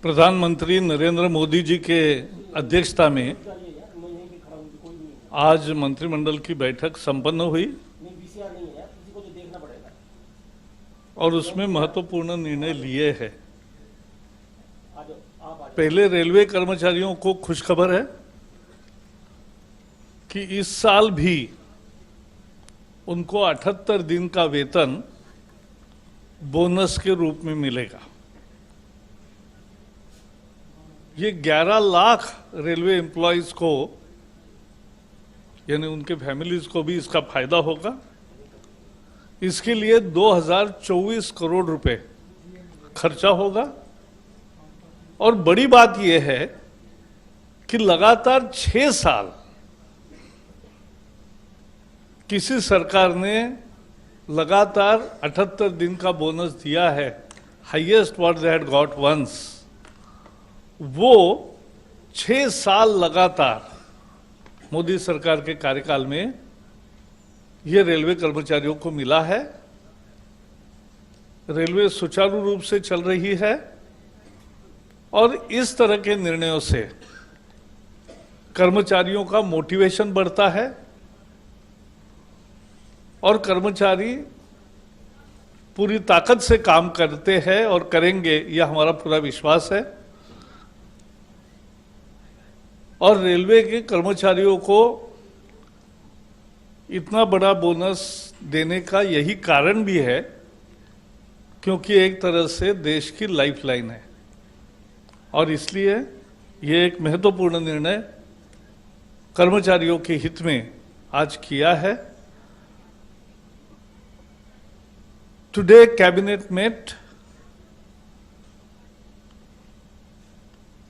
प्रधानमंत्री नरेंद्र मोदी जी के अध्यक्षता में आज मंत्रिमंडल की बैठक संपन्न हुई और उसमें महत्वपूर्ण निर्णय लिए हैं। पहले रेलवे कर्मचारियों को खुशखबर है कि इस साल भी उनको 78 दिन का वेतन बोनस के रूप में मिलेगा। ये 11 लाख रेलवे एम्प्लॉयज को यानी उनके फैमिलीज को भी इसका फायदा होगा। इसके लिए 2024 करोड़ रुपए खर्चा होगा और बड़ी बात यह है कि लगातार 6 साल किसी सरकार ने लगातार 78 दिन का बोनस दिया है, highest what they had got once. वो 6 साल लगातार मोदी सरकार के कार्यकाल में ये रेलवे कर्मचारियों को मिला है। रेलवे सुचारू रूप से चल रही है और इस तरह के निर्णयों से कर्मचारियों का मोटिवेशन बढ़ता है और कर्मचारी पूरी ताकत से काम करते हैं और करेंगे, यह हमारा पूरा विश्वास है। और रेलवे के कर्मचारियों को इतना बड़ा बोनस देने का यही कारण भी है क्योंकि एक तरह से देश की लाइफलाइन है और इसलिए ये एक महत्वपूर्ण निर्णय कर्मचारियों के हित में आज किया है। Today, Cabinet met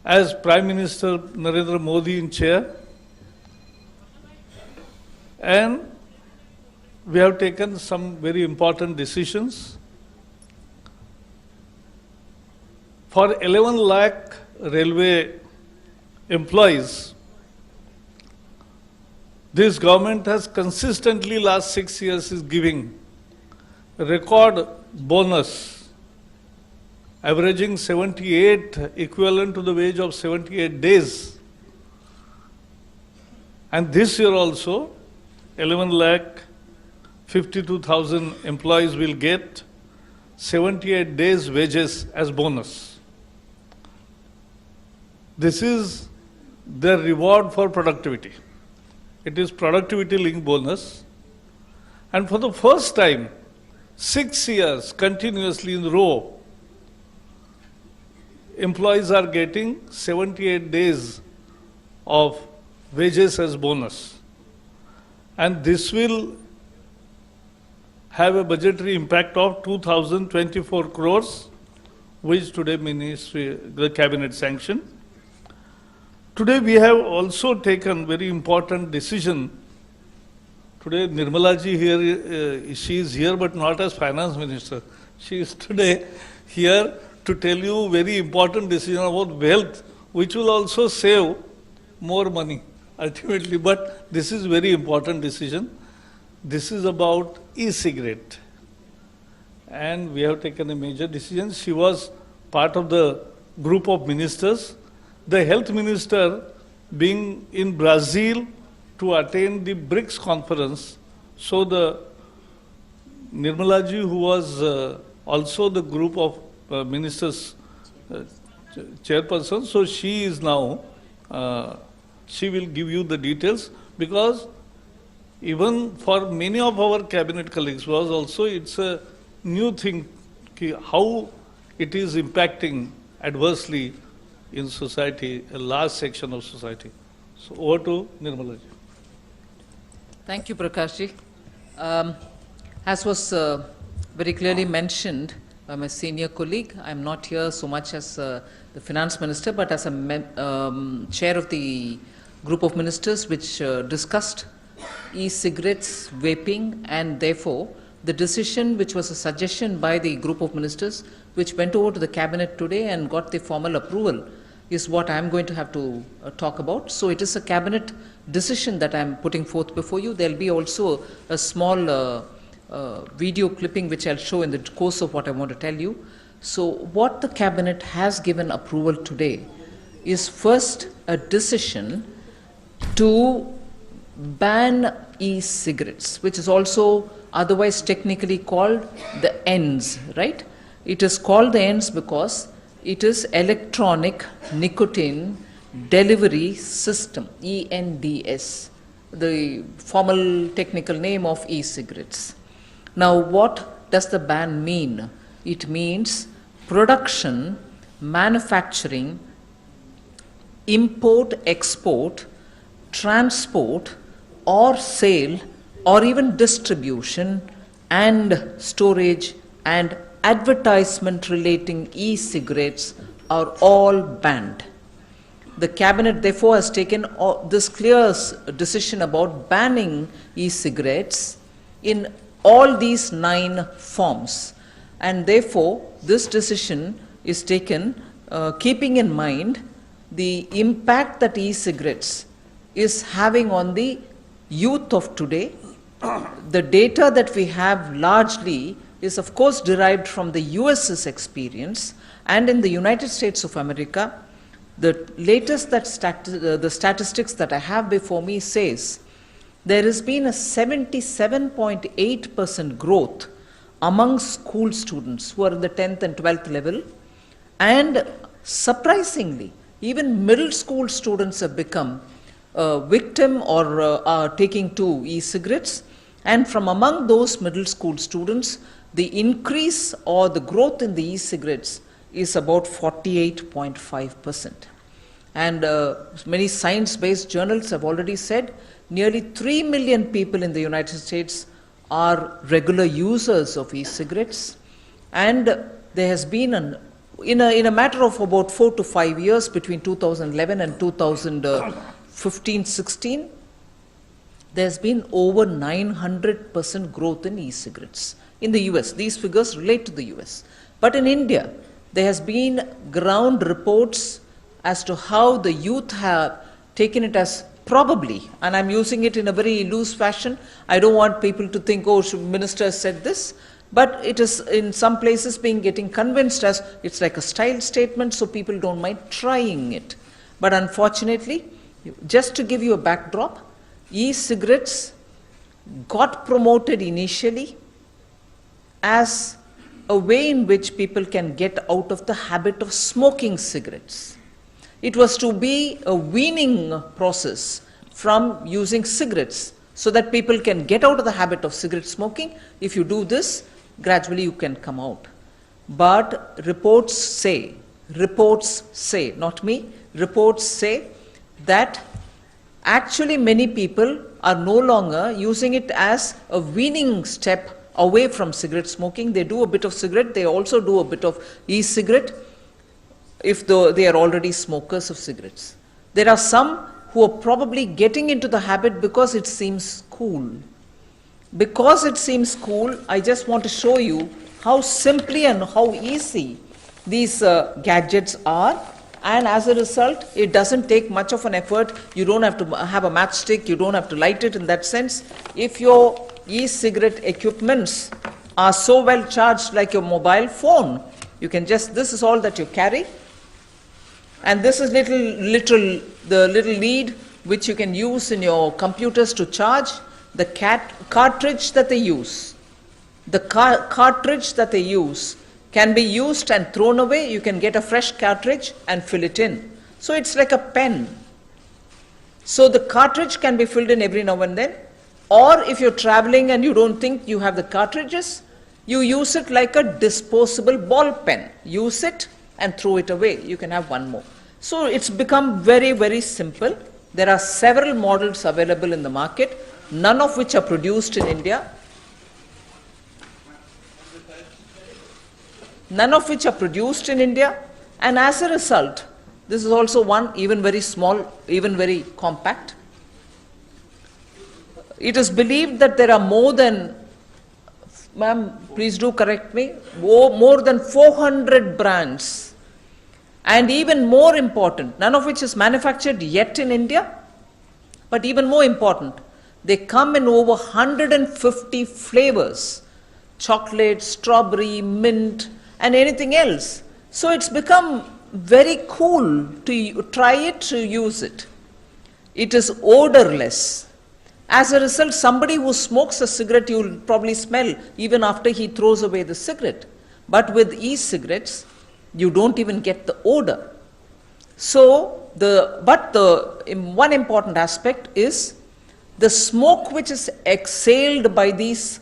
as Prime Minister Narendra Modi in chair, and we have taken some very important decisions. For 11 lakh railway employees, this government has consistently last 6 years is giving record bonus averaging 78, equivalent to the wage of 78 days. And this year also 11 lakh 52,000 employees will get 78 days wages as bonus. This is their reward for productivity. It is productivity linked bonus, and for the first time 6 years continuously in a row, employees are getting 78 days of wages as bonus. And this will have a budgetary impact of 2,024 crores, which today the cabinet sanctioned. Today we have also taken very important decision. Today, Nirmala ji here, she is here but not as finance minister. She is today here to tell you very important decision about wealth, which will also save more money ultimately. But this is very important decision. This is about e-cigarette. And we have taken a major decision. She was part of the group of ministers. The health minister being in Brazil to attend the BRICS conference. So the Nirmala ji, who was also the group of ministers chairperson, so she is now, she will give you the details, because even for many of our cabinet colleagues was also, it's a new thing how it is impacting adversely in society, a large section of society. So over to Nirmala ji. Thank you, Prakash ji. As was very clearly mentioned by my senior colleague, I am not here so much as the finance minister, but as a chair of the group of ministers which discussed e-cigarettes, vaping, and therefore the decision, which was a suggestion by the group of ministers, which went over to the cabinet today and got the formal approval, is what I am going to have to talk about. So it is a cabinet decision that I am putting forth before you. There will be also a small video clipping which I will show in the course of what I want to tell you. So what the cabinet has given approval today is first a decision to ban e-cigarettes, which is also otherwise technically called the ENDS, right? It is called the ENDS because it is electronic nicotine delivery system, ENDS, the formal technical name of e-cigarettes. Now, what does the ban mean? It means production, manufacturing, import, export, transport, or sale, or even distribution and storage and advertisement relating e-cigarettes are all banned. The cabinet therefore has taken this clear decision about banning e-cigarettes in all these 9 forms, and therefore this decision is taken keeping in mind the impact that e-cigarettes is having on the youth of today. The data that we have largely is of course derived from the US's experience, and in the United States of America, the latest the statistics that I have before me says there has been a 77.8% growth among school students who are in the 10th and 12th level, and surprisingly, even middle school students have become a victim or are taking to e-cigarettes, and from among those middle school students, the increase or the growth in the e-cigarettes is about 48.5%. And many science-based journals have already said nearly 3 million people in the United States are regular users of e-cigarettes, and there has been in a matter of about 4 to 5 years between 2011 and 2015-16, there's been over 900% growth in e-cigarettes in the US. These figures relate to the US. But in India, there has been ground reports as to how the youth have taken it as probably, and I'm using it in a very loose fashion. I don't want people to think, oh, minister said this, but it is in some places getting convinced as it's like a style statement, so people don't mind trying it. But unfortunately, just to give you a backdrop, e-cigarettes got promoted initially as a way in which people can get out of the habit of smoking cigarettes. It was to be a weaning process from using cigarettes so that people can get out of the habit of cigarette smoking. If you do this, gradually you can come out. But reports say, not me, reports say that actually many people are no longer using it as a weaning step away from cigarette smoking. They do a bit of cigarette, they also do a bit of e-cigarette if they are already smokers of cigarettes. There are some who are probably getting into the habit because it seems cool. Because it seems cool, I just want to show you how simply and how easy these gadgets are, and as a result, it doesn't take much of an effort. You don't have to have a matchstick, you don't have to light it in that sense. If your e-cigarette equipments are so well charged like your mobile phone, you can just, this is all that you carry. And this is the little lead which you can use in your computers to charge. The cartridge that they use, can be used and thrown away. You can get a fresh cartridge and fill it in. So it's like a pen. So the cartridge can be filled in every now and then. Or if you're traveling and you don't think you have the cartridges, you use it like a disposable ball pen. Use it and throw it away. You can have one more. So it's become very, very simple. There are several models available in the market, none of which are produced in India. And as a result, this is also one even very small, even very compact. It is believed that there are more than, ma'am, please do correct me, more than 400 brands. And even more important, none of which is manufactured yet in India, but even more important, they come in over 150 flavors: chocolate, strawberry, mint, and anything else. So it's become very cool to try it, to use it. It is odorless. As a result, somebody who smokes a cigarette, you will probably smell even after he throws away the cigarette. But with e-cigarettes, you don't even get the odor. So, one important aspect is the smoke which is exhaled by these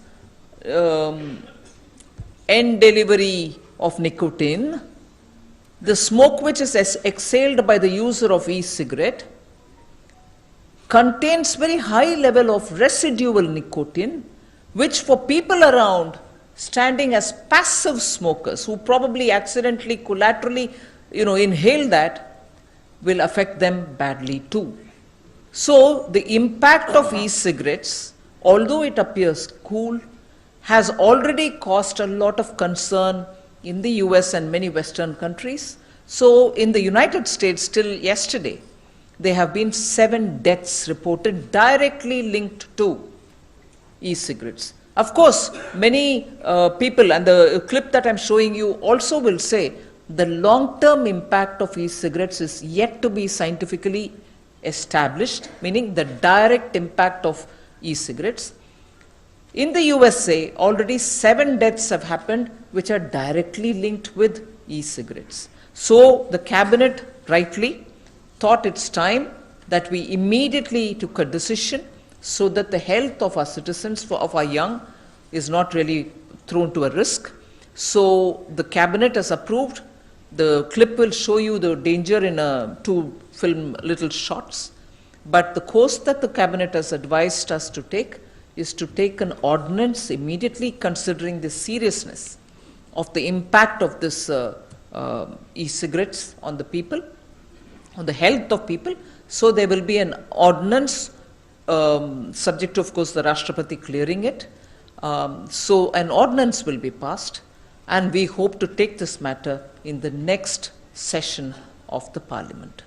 end delivery of nicotine, the smoke which is exhaled by the user of e-cigarette contains very high level of residual nicotine, which for people around standing as passive smokers who probably accidentally, collaterally, inhale that, will affect them badly too. So the impact of e-cigarettes, although it appears cool, has already caused a lot of concern in the US and many Western countries. So in the United States, till yesterday, there have been 7 deaths reported directly linked to e-cigarettes. Of course, many people, and the clip that I'm showing you also will say, the long-term impact of e-cigarettes is yet to be scientifically established, meaning the direct impact of e-cigarettes. In the USA, already 7 deaths have happened which are directly linked with e-cigarettes. So the cabinet rightly thought it's time that we immediately took a decision so that the health of our citizens, of our young, is not really thrown to a risk. So the cabinet has approved. The clip will show you the danger in 2 film little shots. But the course that the cabinet has advised us to take is to take an ordinance immediately, considering the seriousness of the impact of this e-cigarettes on the people, on the health of people. So there will be an ordinance subject to, of course, the Rashtrapati clearing it. So an ordinance will be passed, and we hope to take this matter in the next session of the Parliament.